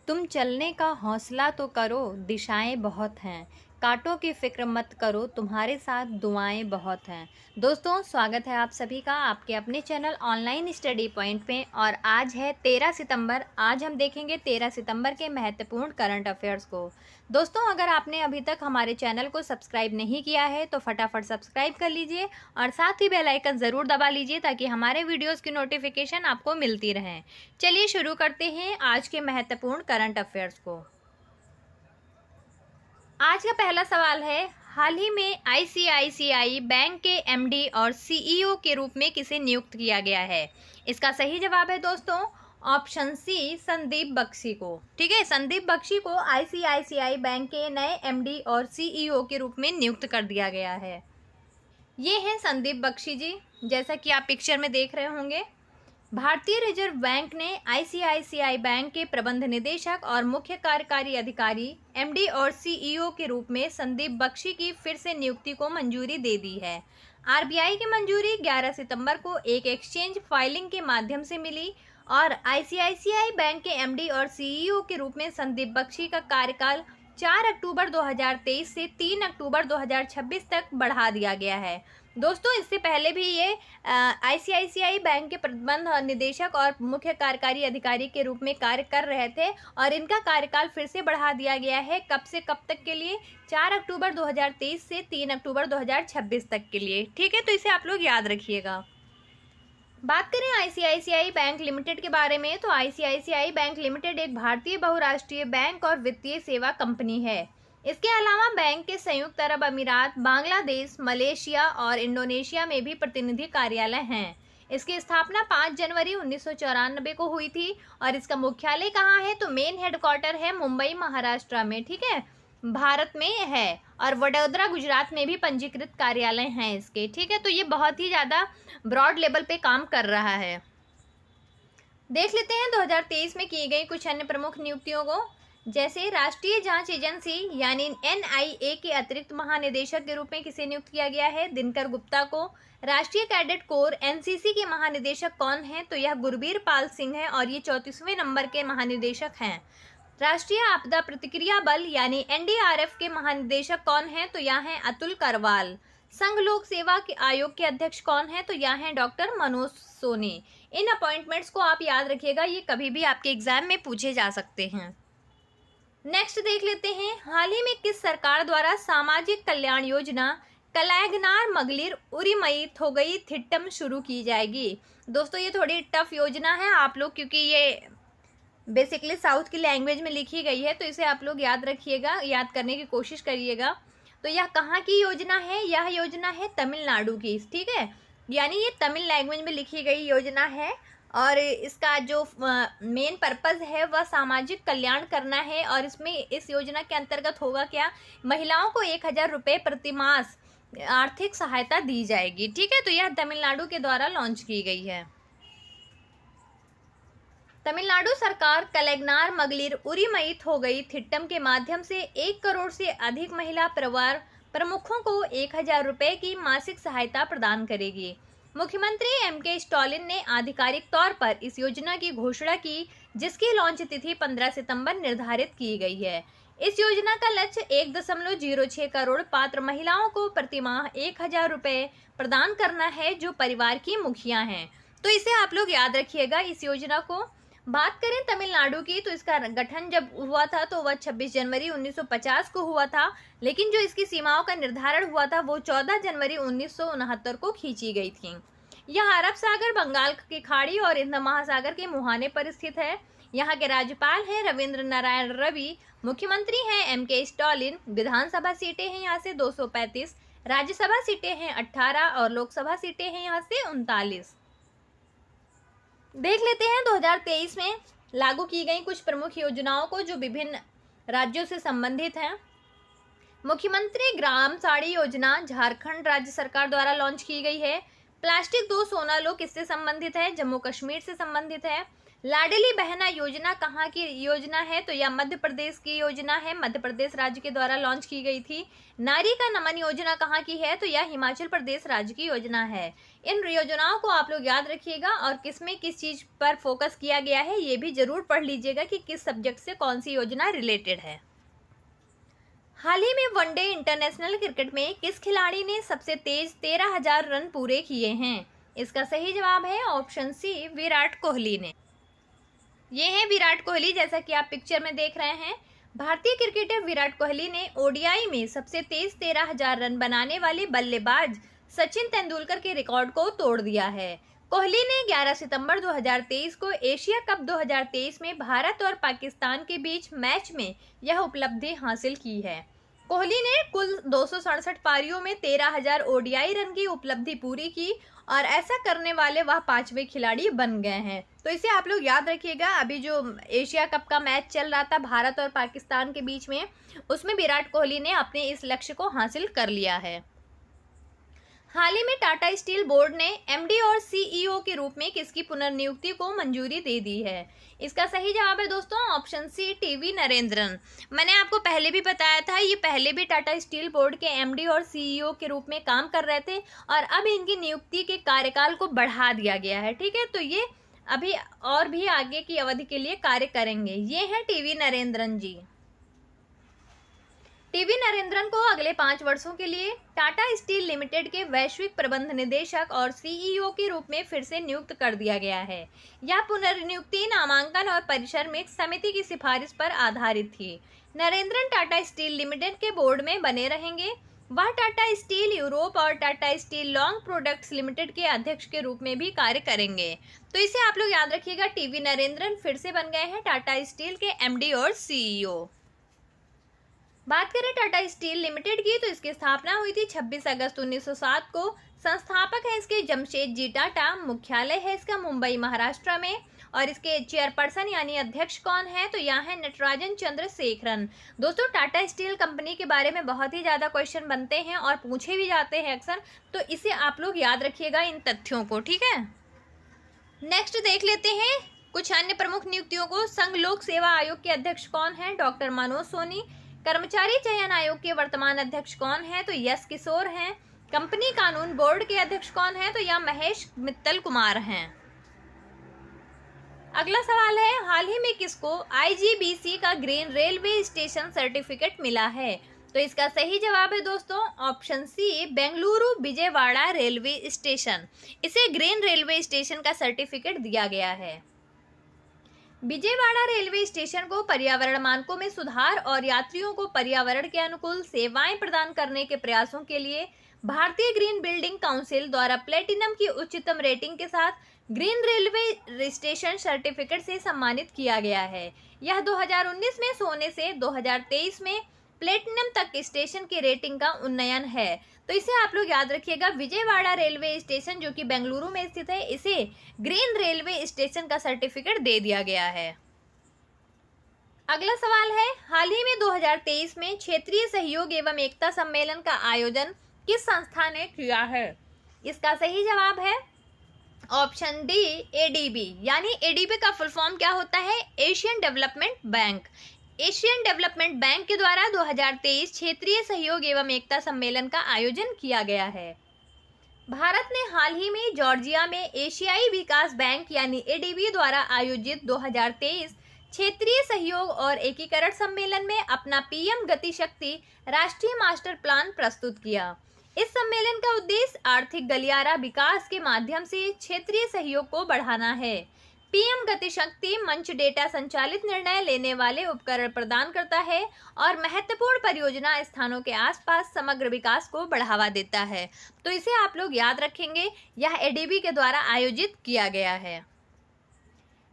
तुम चलने का हौसला तो करो, दिशाएं बहुत हैं। कांटों की फिक्र मत करो, तुम्हारे साथ दुआएं बहुत हैं। दोस्तों, स्वागत है आप सभी का आपके अपने चैनल ऑनलाइन स्टडी पॉइंट में। और आज है 13 सितंबर। आज हम देखेंगे 13 सितंबर के महत्वपूर्ण करंट अफेयर्स को। दोस्तों, अगर आपने अभी तक हमारे चैनल को सब्सक्राइब नहीं किया है तो फटाफट सब्सक्राइब कर लीजिए और साथ ही बेल आइकन ज़रूर दबा लीजिए ताकि हमारे वीडियोज़ की नोटिफिकेशन आपको मिलती रहे। चलिए शुरू करते हैं आज के महत्वपूर्ण करंट अफेयर्स को। आज का पहला सवाल है, हाल ही में आईसीआईसीआई बैंक के एमडी और सीईओ के रूप में किसे नियुक्त किया गया है? इसका सही जवाब है दोस्तों ऑप्शन सी, संदीप बख्शी को। ठीक है, संदीप बख्शी को आईसीआईसीआई बैंक के नए एमडी और सीईओ के रूप में नियुक्त कर दिया गया है। ये हैं संदीप बख्शी जी, जैसा कि आप पिक्चर में देख रहे होंगे। भारतीय रिजर्व बैंक ने आईसीआईसीआई बैंक के प्रबंध निदेशक और मुख्य कार्यकारी अधिकारी एमडी और सीईओ के रूप में संदीप बख्शी की फिर से नियुक्ति को मंजूरी दे दी है। आरबीआई की मंजूरी 11 सितंबर को एक एक्सचेंज फाइलिंग के माध्यम से मिली और आईसीआईसीआई बैंक के एमडी और सीईओ के रूप में संदीप बख्शी का कार्यकाल 4 अक्टूबर 2023 से 3 अक्टूबर 2026 तक बढ़ा दिया गया है। दोस्तों, इससे पहले भी ये आईसीआईसीआई बैंक के प्रबंध निदेशक और मुख्य कार्यकारी अधिकारी के रूप में कार्य कर रहे थे और इनका कार्यकाल फिर से बढ़ा दिया गया है। कब से कब तक के लिए? 4 अक्टूबर 2023 से 3 अक्टूबर 2026 तक के लिए। ठीक है, तो इसे आप लोग याद रखिएगा। बात करें आईसीआईसीआई बैंक लिमिटेड के बारे में, तो आईसीआईसीआई बैंक लिमिटेड एक भारतीय बहुराष्ट्रीय बैंक और वित्तीय सेवा कंपनी है। इसके अलावा बैंक के संयुक्त अरब अमीरात, बांग्लादेश, मलेशिया और इंडोनेशिया में भी प्रतिनिधि कार्यालय हैं। इसकी स्थापना 5 जनवरी 1994 को हुई थी और इसका मुख्यालय कहाँ है? तो मेन हेडक्वार्टर है मुंबई, महाराष्ट्र में। ठीक है, भारत में है। और वडोदरा, गुजरात में भी पंजीकृत कार्यालय हैं इसके। ठीक है, तो ये बहुत ही ज़्यादा ब्रॉड लेवल पे काम कर रहा है। देख लेते हैं 2023 में की गई कुछ अन्य प्रमुख नियुक्तियों को। जैसे राष्ट्रीय जांच एजेंसी यानी एनआईए के अतिरिक्त महानिदेशक के रूप में किसे नियुक्त किया गया है? दिनकर गुप्ता को। राष्ट्रीय कैडेट कोर एनसीसी के महानिदेशक कौन है? तो यह गुरबीर पाल सिंह है और ये 34वें नंबर के महानिदेशक हैं। राष्ट्रीय आपदा प्रतिक्रिया बल यानी एनडीआरएफ के महानिदेशक कौन है? तो यह हैं अतुल करवाल। संघ लोक सेवा के आयोग के अध्यक्ष कौन है? तो यह हैं डॉक्टर मनोज सोनी। इन अपॉइंटमेंट्स को आप याद रखिएगा, ये कभी भी आपके एग्जाम में पूछे जा सकते हैं। नेक्स्ट देख लेते हैं, हाल ही में किस सरकार द्वारा सामाजिक कल्याण योजना कलैगनार मगलिर उरिमई थोगई थिट्टम शुरू की जाएगी? दोस्तों, ये थोड़ी टफ योजना है आप लोग, क्योंकि ये बेसिकली साउथ की लैंग्वेज में लिखी गई है, तो इसे आप लोग याद रखिएगा, याद करने की कोशिश करिएगा। तो यह कहाँ की योजना है? यह योजना है तमिलनाडु की। ठीक है, यानी ये तमिल लैंग्वेज में लिखी गई योजना है और इसका जो मेन पर्पस है वह सामाजिक कल्याण करना है। और इसमें इस योजना के अंतर्गत होगा क्या? महिलाओं को 1000 रुपये प्रतिमास आर्थिक सहायता दी जाएगी। ठीक है, तो यह तमिलनाडु के द्वारा लॉन्च की गई है। तमिलनाडु सरकार कलैगनार मगलिर उरिमई थोगई थिट्टम के माध्यम से 1 करोड़ से अधिक महिला परिवार प्रमुखों को 1000 रुपये की मासिक सहायता प्रदान करेगी। मुख्यमंत्री एमके स्टालिन ने आधिकारिक तौर पर इस योजना की घोषणा की, जिसकी लॉन्च तिथि 15 सितंबर निर्धारित की गई है। इस योजना का लक्ष्य 1.06 करोड़ पात्र महिलाओं को प्रतिमाह 1000 रुपये प्रदान करना है, जो परिवार की मुखिया हैं। तो इसे आप लोग याद रखिएगा, इस योजना को। बात करें तमिलनाडु की, तो इसका गठन जब हुआ था तो वह 26 जनवरी 1950 को हुआ था, लेकिन जो इसकी सीमाओं का निर्धारण हुआ था वो 14 जनवरी 1969 को खींची गई थी। यह अरब सागर, बंगाल की खाड़ी और हिंद महासागर के मुहाने पर स्थित है। यहाँ के राज्यपाल हैं रविंद्र नारायण रवि, मुख्यमंत्री हैं एमके स्टालिन। विधानसभा सीटें हैं यहाँ से 235, राज्यसभा सीटें हैं 18 और लोकसभा सीटें हैं यहाँ से 39। देख लेते हैं 2023 में लागू की गई कुछ प्रमुख योजनाओं को जो विभिन्न राज्यों से संबंधित हैं। मुख्यमंत्री ग्राम साड़ी योजना झारखंड राज्य सरकार द्वारा लॉन्च की गई है। प्लास्टिक 2 सोना लो किससे संबंधित है? जम्मू कश्मीर से संबंधित है। लाडली बहना योजना कहाँ की योजना है? तो यह मध्य प्रदेश की योजना है, मध्य प्रदेश राज्य के द्वारा लॉन्च की गई थी। नारी का नमन योजना कहाँ की है? तो यह हिमाचल प्रदेश राज्य की योजना है। इन योजनाओं को आप लोग याद रखिएगा और किसमें किस चीज पर फोकस किया गया है ये भी जरूर पढ़ लीजिएगा कि किस सब्जेक्ट से कौन सी योजना रिलेटेड है। हाल ही में वनडे इंटरनेशनल क्रिकेट में किस खिलाड़ी ने सबसे तेज 13,000 रन पूरे किए हैं? इसका सही जवाब है ऑप्शन सी, विराट कोहली ने। ये है विराट कोहली, जैसा कि आप पिक्चर में देख रहे हैं। भारतीय क्रिकेटर विराट कोहली ने ओडीआई में सबसे तेज 13,000 रन बनाने वाले बल्लेबाज सचिन तेंदुलकर के रिकॉर्ड को तोड़ दिया है। कोहली ने 11 सितंबर 2023 को एशिया कप 2023 में भारत और पाकिस्तान के बीच मैच में यह उपलब्धि हासिल की है। कोहली ने कुल 267 पारियों में 13,000 ओडीआई रन की उपलब्धि पूरी की और ऐसा करने वाले वह 5वें खिलाड़ी बन गए हैं। तो इसे आप लोग याद रखिएगा। अभी जो एशिया कप का मैच चल रहा था भारत और पाकिस्तान के बीच में, उसमें विराट कोहली ने अपने इस लक्ष्य को हासिल कर लिया है। हाल ही में टाटा स्टील बोर्ड ने एमडी और सीईओ के रूप में किसकी पुनर्नियुक्ति को मंजूरी दे दी है? इसका सही जवाब है दोस्तों ऑप्शन सी, टीवी नरेंद्रन। मैंने आपको पहले भी बताया था, ये पहले भी टाटा स्टील बोर्ड के एमडी और सीईओ के रूप में काम कर रहे थे और अब इनकी नियुक्ति के कार्यकाल को बढ़ा दिया गया है। ठीक है, तो ये अभी और भी आगे की अवधि के लिए कार्य करेंगे। ये है टीवी नरेंद्रन जी। टीवी नरेंद्रन को अगले 5 वर्षों के लिए टाटा स्टील लिमिटेड के वैश्विक प्रबंध निदेशक और सीईओ के रूप में फिर से नियुक्त कर दिया गया है। यह पुनर्नियुक्ति नामांकन और परिश्रमिक समिति की सिफारिश पर आधारित थी। नरेंद्रन टाटा स्टील लिमिटेड के बोर्ड में बने रहेंगे। वह टाटा स्टील यूरोप और Tata steel long products limited के अध्यक्ष के रूप में भी कार्य करेंगे। तो इसे आप लोग याद रखिएगा, टीवी नरेंद्रन फिर से बन गए हैं टाटा स्टील के एमडी और सीईओ। बात करें टाटा स्टील लिमिटेड की, तो इसकी स्थापना हुई थी 26 अगस्त 1907 को। संस्थापक है इसके जमशेदजी टाटा। मुख्यालय है इसका मुंबई महाराष्ट्र में और इसके चेयरपर्सन यानी अध्यक्ष कौन है? तो यहाँ है नटराजन चंद्रशेखरन। दोस्तों, टाटा स्टील कंपनी के बारे में बहुत ही ज़्यादा क्वेश्चन बनते हैं और पूछे भी जाते हैं अक्सर, तो इसे आप लोग याद रखिएगा इन तथ्यों को। ठीक है, नेक्स्ट देख लेते हैं कुछ अन्य प्रमुख नियुक्तियों को। संघ लोक सेवा आयोग के अध्यक्ष कौन है? डॉक्टर मनोज सोनी। कर्मचारी चयन आयोग के वर्तमान अध्यक्ष कौन है? तो यस किशोर हैं। कंपनी कानून बोर्ड के अध्यक्ष कौन है? तो यह महेश मित्तल कुमार हैं। अगला सवाल है, हाल ही में किसको आईजीबीसी का ग्रीन रेलवे स्टेशन सर्टिफिकेट मिला है? तो इसका सही जवाब है दोस्तों option C, Bengaluru Vijayawada railway station. इसे ग्रीन रेलवे स्टेशन का सर्टिफिकेट दिया गया है। विजयवाड़ा रेलवे स्टेशन को पर्यावरण मानकों में सुधार और यात्रियों को पर्यावरण के अनुकूल सेवाएं प्रदान करने के प्रयासों के लिए भारतीय ग्रीन बिल्डिंग काउंसिल द्वारा प्लेटिनम की उच्चतम रेटिंग के साथ ग्रीन रेलवे स्टेशन सर्टिफिकेट से सम्मानित किया गया है। यह 2019 में सोने से 2023 में प्लेटिनम तक स्टेशन की रेटिंग का उन्नयन है। तो इसे आप लोग याद रखिएगा, विजयवाड़ा रेलवे स्टेशन जो कि बेंगलुरु में स्थित है, इसे ग्रीन रेलवे स्टेशन का सर्टिफिकेट दे दिया गया है। अगला सवाल है, हाल ही में 2023 में क्षेत्रीय सहयोग एवं एकता सम्मेलन का आयोजन किस संस्था ने किया है? इसका सही जवाब है ऑप्शन डी, एडीबी। यानी एडीबी का फुल फॉर्म क्या होता है? Asian development bank. Asian development bank के द्वारा 2023 क्षेत्रीय सहयोग एवं एकता सम्मेलन का आयोजन किया गया है। भारत ने हाल ही में जॉर्जिया में एशियाई विकास बैंक यानी एडीबी द्वारा आयोजित 2023 क्षेत्रीय सहयोग और एकीकरण सम्मेलन में अपना पीएम गति शक्ति राष्ट्रीय मास्टर प्लान प्रस्तुत किया। इस सम्मेलन का उद्देश्य आर्थिक गलियारा विकास के माध्यम से क्षेत्रीय सहयोग को बढ़ाना है। पीएम गति शक्ति मंच डेटा संचालित निर्णय लेने वाले उपकरण प्रदान करता है और महत्वपूर्ण परियोजना स्थानों के आसपास समग्र विकास को बढ़ावा देता है। तो इसे आप लोग याद रखेंगे, यह एडीबी के द्वारा आयोजित किया गया है।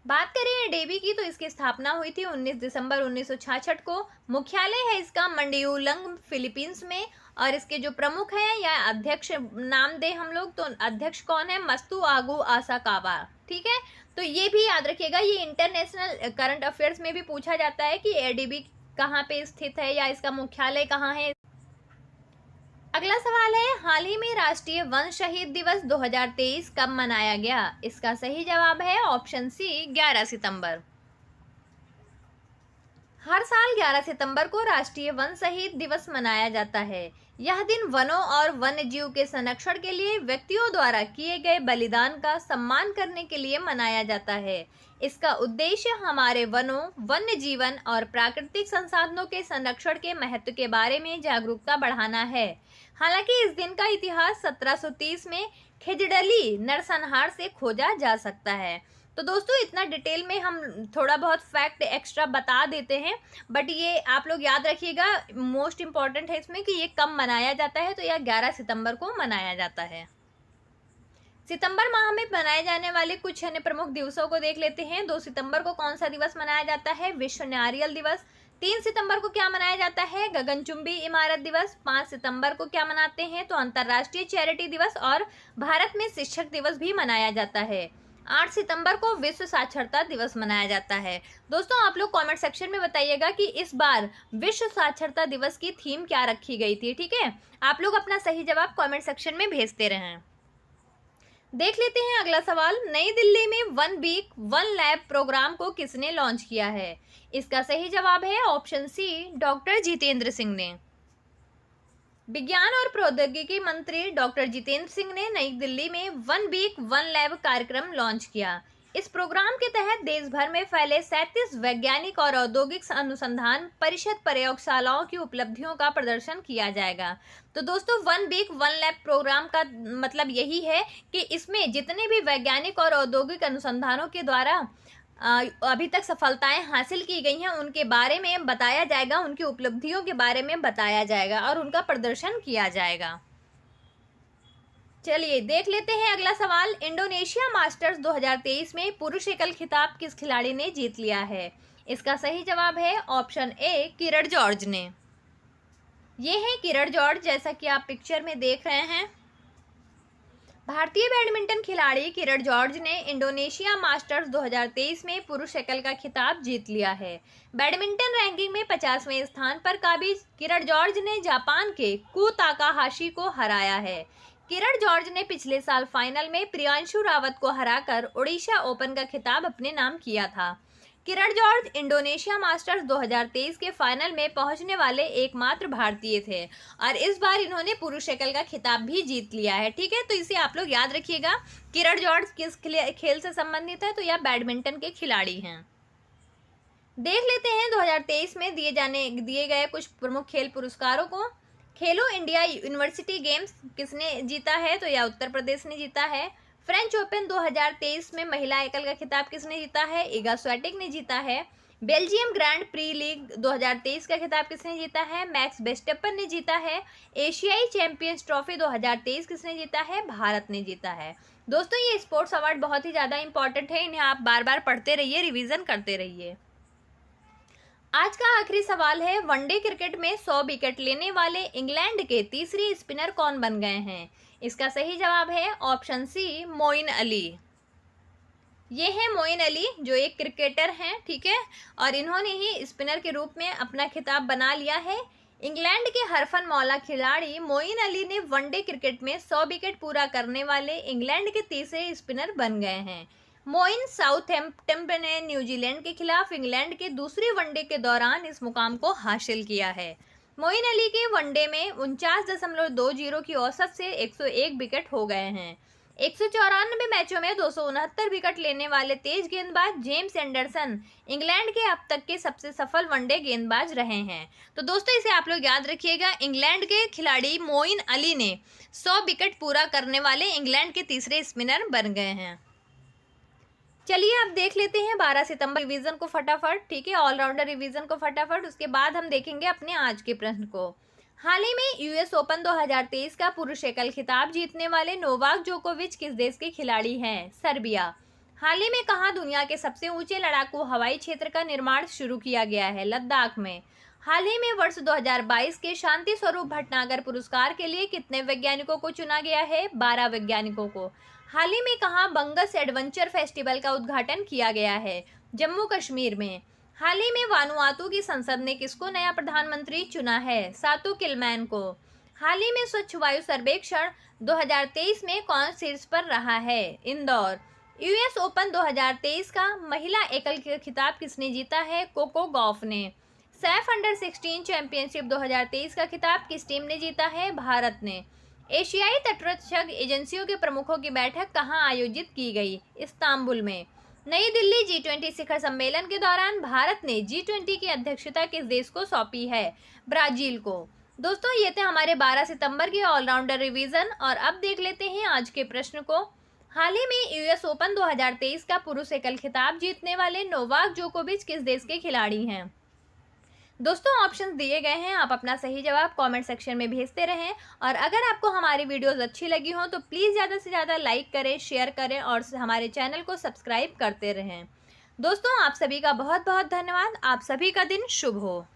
बात करें एडीबी की, तो इसकी स्थापना हुई थी 19 दिसंबर 1966 को। मुख्यालय है इसका मंडियुलंग फिलीपींस में और इसके जो प्रमुख हैं या अध्यक्ष नाम दे हम लोग, तो अध्यक्ष कौन है? मस्तु आगू आसाकावा। ठीक है, तो ये भी याद रखिएगा, ये इंटरनेशनल करंट अफेयर्स में भी पूछा जाता है कि एडीबी कहाँ पे स्थित है या इसका मुख्यालय कहाँ है। अगला सवाल है, हाल ही में राष्ट्रीय वन शहीद दिवस 2023 कब मनाया गया? इसका सही जवाब है ऑप्शन सी 11 सितंबर। हर साल 11 सितंबर को राष्ट्रीय वन शहीद दिवस मनाया जाता है। यह दिन वनों और वन्य जीव के संरक्षण के लिए व्यक्तियों द्वारा किए गए बलिदान का सम्मान करने के लिए मनाया जाता है। इसका उद्देश्य हमारे वनों, वन्य जीवन और प्राकृतिक संसाधनों के संरक्षण के महत्व के बारे में जागरूकता बढ़ाना है। हालांकि इस दिन का इतिहास 1730 में खिजड़ली नरसंहार से खोजा जा सकता है। तो दोस्तों इतना डिटेल में हम थोड़ा बहुत फैक्ट एक्स्ट्रा बता देते हैं, बट ये आप लोग याद रखिएगा, मोस्ट इम्पॉर्टेंट है इसमें कि ये कब मनाया जाता है। तो यह 11 सितंबर को मनाया जाता है। सितंबर माह में मनाए जाने वाले कुछ अन्य प्रमुख दिवसों को देख लेते हैं। 2 सितंबर को कौन सा दिवस मनाया जाता है? विश्व नारियल दिवस। 3 सितंबर को क्या मनाया जाता है? गगनचुंबी इमारत दिवस। 5 सितंबर को क्या मनाते हैं? तो अंतर्राष्ट्रीय चैरिटी दिवस और भारत में शिक्षक दिवस भी मनाया जाता है। 8 सितंबर को विश्व साक्षरता दिवस मनाया जाता है। दोस्तों आप लोग कमेंट सेक्शन में बताइएगा कि इस बार विश्व साक्षरता दिवस की थीम क्या रखी गई थी। ठीक है, आप लोग अपना सही जवाब कमेंट सेक्शन में भेजते रहें। देख लेते हैं अगला सवाल, नई दिल्ली में one week one lab programme को किसने लॉन्च किया है? इसका सही जवाब है option C doctor Jitendra Singh ने। विज्ञान और प्रौद्योगिकी मंत्री डॉक्टर जितेंद्र सिंह ने नई दिल्ली में वन वीक वन लैब कार्यक्रम लॉन्च किया। इस प्रोग्राम के तहत देश भर में फैले 37 वैज्ञानिक और औद्योगिक अनुसंधान परिषद प्रयोगशालाओं की उपलब्धियों का प्रदर्शन किया जाएगा। तो दोस्तों one week one lab programme का मतलब यही है कि इसमें जितने भी वैज्ञानिक और औद्योगिक अनुसंधानों के द्वारा अभी तक सफलताएं हासिल की गई हैं उनके बारे में बताया जाएगा, उनकी उपलब्धियों के बारे में बताया जाएगा और उनका प्रदर्शन किया जाएगा। चलिए देख लेते हैं अगला सवाल, इंडोनेशिया मास्टर्स 2023 में पुरुष एकल खिताब किस खिलाड़ी ने जीत लिया है? इसका सही जवाब है ऑप्शन ए किरण जॉर्ज ने। ये है किरण जॉर्ज, जैसा कि आप पिक्चर में देख रहे हैं। भारतीय बैडमिंटन खिलाड़ी किरण जॉर्ज ने इंडोनेशिया मास्टर्स 2023 में पुरुष एकल का खिताब जीत लिया है। बैडमिंटन रैंकिंग में 50वें स्थान पर काबिज किरण जॉर्ज ने जापान के कू ताकाहाशी को हराया है। किरण जॉर्ज ने पिछले साल फाइनल में प्रियांशु रावत को हराकर ओडिशा ओपन का खिताब अपने नाम किया था। किरण जॉर्ज इंडोनेशिया मास्टर्स 2023 के फाइनल में पहुंचने वाले एकमात्र भारतीय थे और इस बार इन्होंने पुरुष एकल का खिताब भी जीत लिया है। ठीक है, तो इसे आप लोग याद रखिएगा। किरण जॉर्ज किस खेल से संबंधित है? तो यह बैडमिंटन के खिलाड़ी हैं। देख लेते हैं 2023 में दिए गए कुछ प्रमुख खेल पुरस्कारों को। खेलो इंडिया यूनिवर्सिटी गेम्स किसने जीता है? तो यह उत्तर प्रदेश ने जीता है। फ्रेंच ओपन 2023 में महिला एकल का खिताब किसने जीता है? इगा स्वियाटेक ने जीता है। बेल्जियम ग्रैंड प्री लीग 2023 का खिताब किसने जीता है? मैक्स वेस्टस्टैपन ने जीता है। एशियाई चैंपियंस ट्रॉफी 2023 किसने जीता है? भारत ने जीता है। दोस्तों ये स्पोर्ट्स अवार्ड बहुत ही ज़्यादा इंपॉर्टेंट है, इन्हें आप बार बार पढ़ते रहिए, रिवीजन करते रहिए। आज का आखिरी सवाल है, वनडे क्रिकेट में 100 विकेट लेने वाले इंग्लैंड के तीसरे स्पिनर कौन बन गए हैं? इसका सही जवाब है ऑप्शन सी मोइन अली। ये है मोइन अली जो एक क्रिकेटर हैं। ठीक है, और इन्होंने ही स्पिनर के रूप में अपना खिताब बना लिया है। इंग्लैंड के हरफन मौला खिलाड़ी मोइन अली ने वनडे क्रिकेट में 100 विकेट पूरा करने वाले इंग्लैंड के तीसरे स्पिनर बन गए हैं। मोइन साउथहैम्पटन ने न्यूजीलैंड के खिलाफ इंग्लैंड के दूसरे वनडे के दौरान इस मुकाम को हासिल किया है। मोइन अली के वनडे में 49.20 की औसत से 101 विकेट हो गए हैं। 194 मैचों में 269 विकेट लेने वाले तेज गेंदबाज जेम्स एंडरसन इंग्लैंड के अब तक के सबसे सफल वनडे गेंदबाज रहे हैं। तो दोस्तों इसे आप लोग याद रखिएगा, इंग्लैंड के खिलाड़ी मोइन अली ने 100 विकेट पूरा करने वाले इंग्लैंड के तीसरे स्पिनर बन गए हैं। चलिए अब देख लेते हैं 12 सितंबर रिवीजन को फटाफट। ठीक है, ऑलराउंडर रिवीजन को फटाफट, उसके बाद हम देखेंगे अपने आज के प्रश्न को। हाल ही में यूएस ओपन 2023 का पुरुष एकल खिताब जीतने वाले नोवाक जोकोविच किस देश के खिलाड़ी हैं? सर्बिया। हाल ही में कहाँ दुनिया के सबसे ऊंचे लड़ाकू हवाई क्षेत्र का निर्माण शुरू किया गया है? लद्दाख में। हाल ही में वर्ष 2022 के शांति स्वरूप भटनागर पुरस्कार के लिए कितने वैज्ञानिकों को चुना गया है? 12 वैज्ञानिकों को। हाल ही में कहाँ बंगस एडवेंचर फेस्टिवल का उद्घाटन किया गया है? जम्मू कश्मीर में। हाल ही में वानुआतू की संसद ने किसको नया प्रधानमंत्री चुना है? सातु किलमैन को। हाल ही में स्वच्छ वायु सर्वेक्षण 2023 में कौन शीर्ष पर रहा है? इंदौर। यूएस ओपन 2023 का महिला एकल खिताब किसने जीता है? कोको गॉफ ने। सैफ अंडर 16 चैंपियनशिप 2023 का खिताब किस टीम ने जीता है? भारत ने। एशियाई तटरक्षक एजेंसियों के प्रमुखों की बैठक कहां आयोजित की गई? इस्तांबुल में। नई दिल्ली G20 शिखर सम्मेलन के दौरान भारत ने G20 की अध्यक्षता किस देश को सौंपी है? ब्राजील को। दोस्तों, ये थे हमारे 12 सितंबर के ऑलराउंडर रिवीजन। और अब देख लेते हैं आज के प्रश्न को। हाल ही में यूएस ओपन 2023 का पुरुष एकल खिताब जीतने वाले नोवाक जोकोविच किस देश के खिलाड़ी हैं? दोस्तों, ऑप्शंस दिए गए हैं, आप अपना सही जवाब कमेंट सेक्शन में भेजते रहें। और अगर आपको हमारी वीडियोस अच्छी लगी हो तो प्लीज़ ज़्यादा से ज़्यादा लाइक करें, शेयर करें और हमारे चैनल को सब्सक्राइब करते रहें। दोस्तों, आप सभी का बहुत बहुत धन्यवाद। आप सभी का दिन शुभ हो।